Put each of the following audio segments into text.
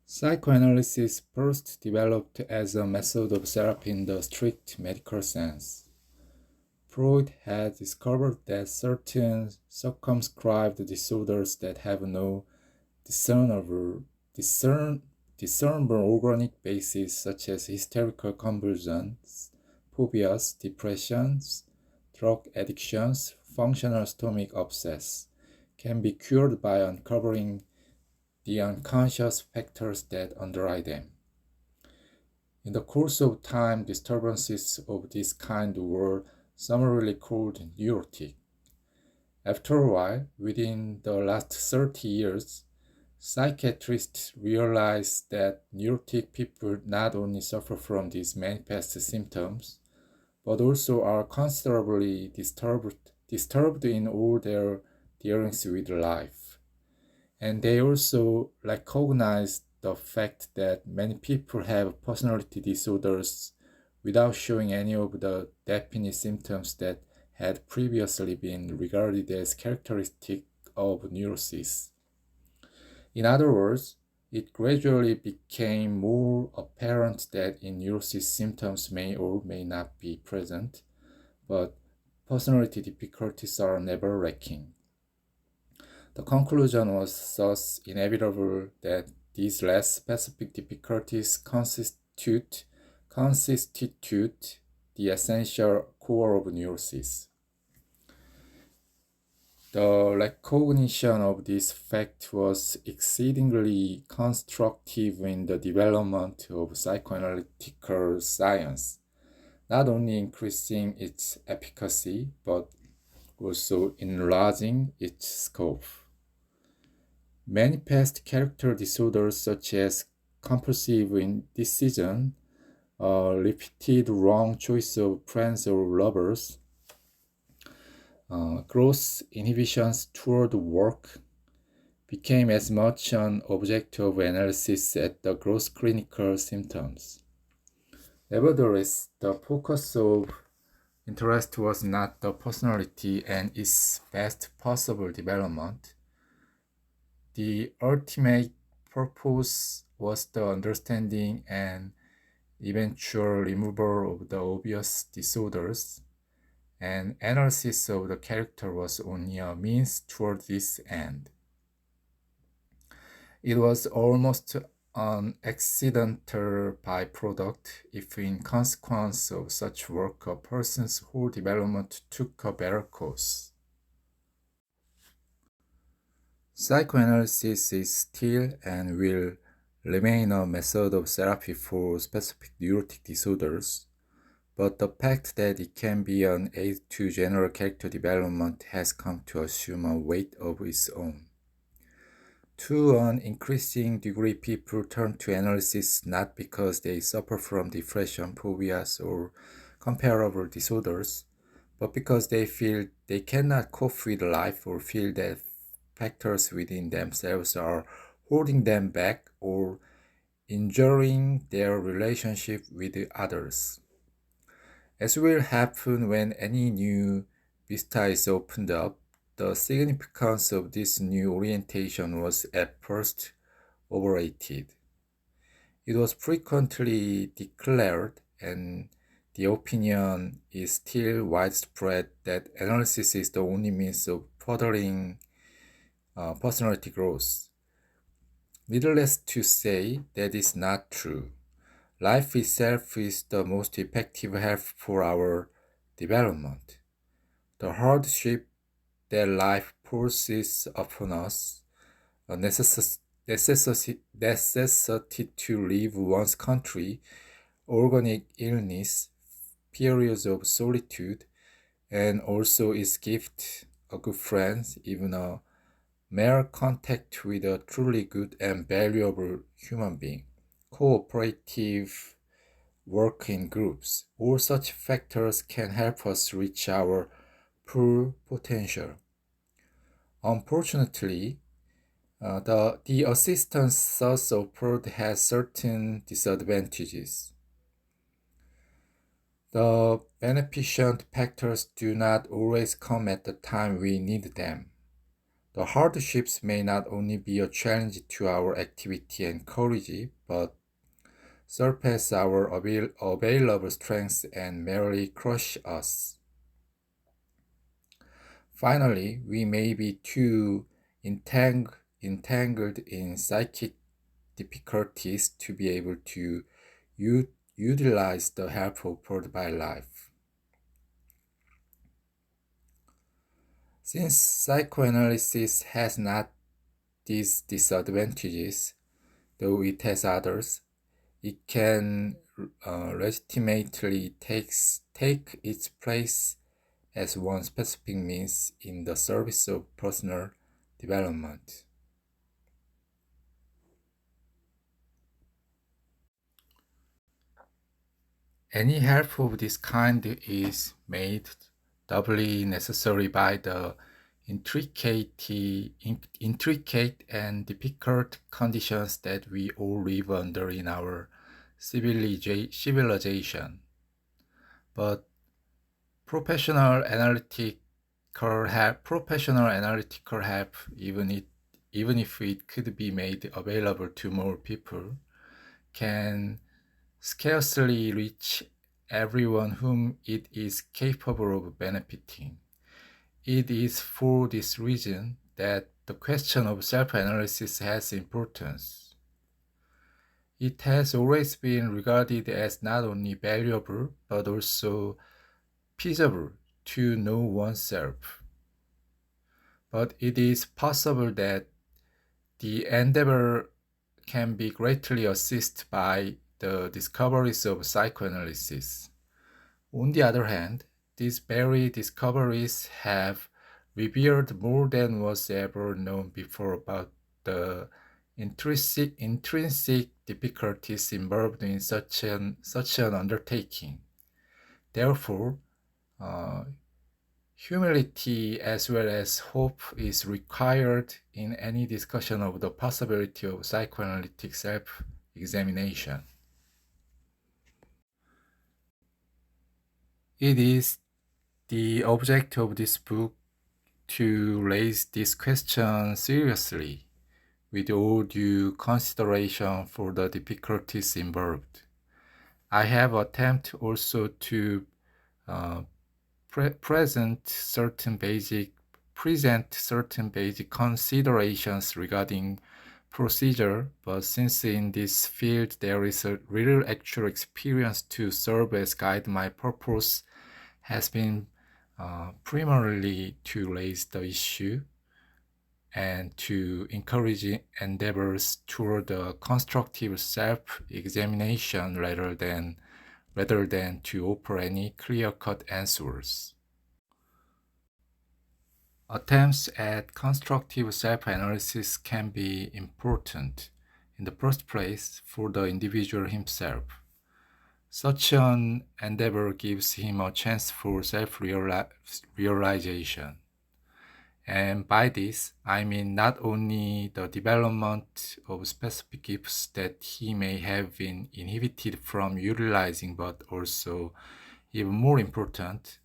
Psychoanalysis first developed as a method of therapy in the strict medical sense. Freud had discovered that certain circumscribed disorders that have no discernible, discern, discernible organic basis, such as hysterical convulsions, phobias, depressions, drug addictions, functional stomach upsets, can be cured by uncovering the unconscious factors that underlie them. In the course of time, disturbances of this kind were summarily called neurotic. After a while, within the last 30 years, psychiatrists realized that neurotic people not only suffer from these manifest symptoms, but also are considerably disturbed in all their dealings with life. And they also recognize the fact that many people have personality disorders without showing any of the definite symptoms that had previously been regarded as characteristic of neurosis. In other words, it gradually became more apparent that in neurosis symptoms may or may not be present, but personality difficulties are never lacking. The conclusion was thus inevitable that these less specific difficulties constitute the essential core of neurosis. The recognition of this fact was exceedingly constructive in the development of psychoanalytical science, not only increasing its efficacy, but also enlarging its scope. Many past character disorders such as compulsive indecision, repeated wrong choice of friends or lovers, gross inhibitions toward work became as much an object of analysis as the gross clinical symptoms. Nevertheless, the focus of interest was not the personality and its best possible development. The ultimate purpose was the understanding and eventual removal of the obvious disorders, and analysis of the character was only a means toward this end. It was almost an accidental byproduct if in consequence of such work a person's whole development took a better course. Psychoanalysis is still and will remain a method of therapy for specific neurotic disorders, but the fact that it can be an aid to general character development has come to assume a weight of its own. To an increasing degree, people turn to analysis not because they suffer from depression, phobias, or comparable disorders, but because they feel they cannot cope with life or feel that factors within themselves are holding them back or injuring their relationship with others. As will happen when any new vista is opened up, the significance of this new orientation was at first overrated. It was frequently declared, and the opinion is still widespread, that analysis is the only means of furthering personality growth. Needless to say, that is not true. Life itself is the most effective help for our development. The hardship that life forces upon us, a necessity to leave one's country, organic illness, periods of solitude, and also its gift, a good friend, even a mere contact with a truly good and valuable human being, cooperative work in groups. All such factors can help us reach our full potential. Unfortunately, the assistance thus offered has certain disadvantages. The beneficent factors do not always come at the time we need them. The hardships may not only be a challenge to our activity and courage, but surpass our available strengths and merely crush us. Finally, we may be too entangled in psychic difficulties to be able to utilize the help offered by life. Since psychoanalysis has not these disadvantages, though it has others, it can legitimately take its place as one specific means in the service of personal development. Any help of this kind is made doubly necessary by the intricate and difficult conditions that we all live under in our civilization. But professional analytical help, even if it could be made available to more people, can scarcely reach everyone whom it is capable of benefiting. It is for this reason that the question of self-analysis has importance. It has always been regarded as not only valuable but also feasible to know oneself. But it is possible that the endeavor can be greatly assisted by the discoveries of psychoanalysis. On the other hand, these very discoveries have revealed more than was ever known before about the intrinsic difficulties involved in such an undertaking. Therefore, humility as well as hope is required in any discussion of the possibility of psychoanalytic self-examination. It is the object of this book to raise this question seriously, with all due consideration for the difficulties involved. I have attempted also to present certain basic considerations regarding procedure, but since in this field there is a real actual experience to serve as guide, my purpose has been primarily to raise the issue and to encourage endeavors toward a constructive self-examination rather than to offer any clear-cut answers. Attempts at constructive self-analysis can be important, in the first place, for the individual himself. Such an endeavor gives him a chance for self-realization. And by this, I mean not only the development of specific gifts that he may have been inhibited from utilizing, but also, even more important,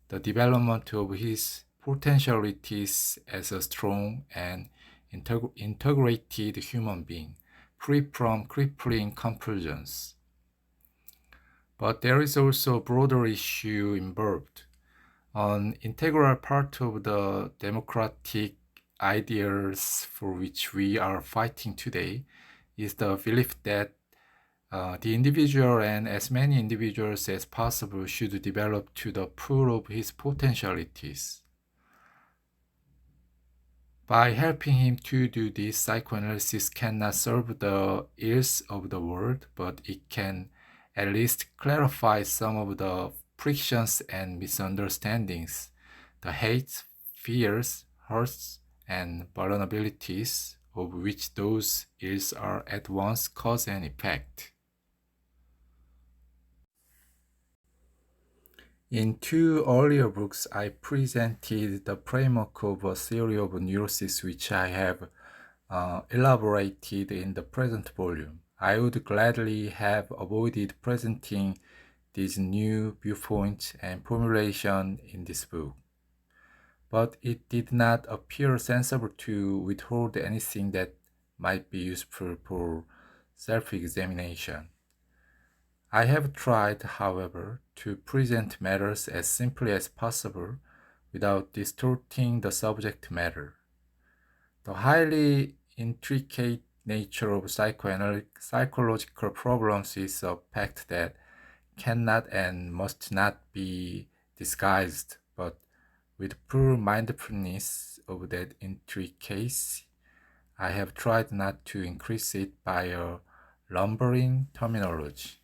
the development of his potentialities as a strong and integrated human being, free from crippling compulsions. But there is also a broader issue involved. An integral part of the democratic ideals for which we are fighting today is the belief that the individual and as many individuals as possible should develop to the full of his potentialities. By helping him to do this, psychoanalysis cannot solve the ills of the world, but it can at least clarify some of the frictions and misunderstandings, the hates, fears, hurts, and vulnerabilities of which those ills are at once cause and effect. In two earlier books, I presented the framework of a theory of neurosis which I have elaborated in the present volume. I would gladly have avoided presenting these new viewpoints and formulation in this book. but it did not appear sensible to withhold anything that might be useful for self-examination. I have tried, however, to present matters as simply as possible without distorting the subject matter. The highly intricate nature of psychological problems is a fact that cannot and must not be disguised, but with full mindfulness of that intricacy, I have tried not to increase it by a lumbering terminology.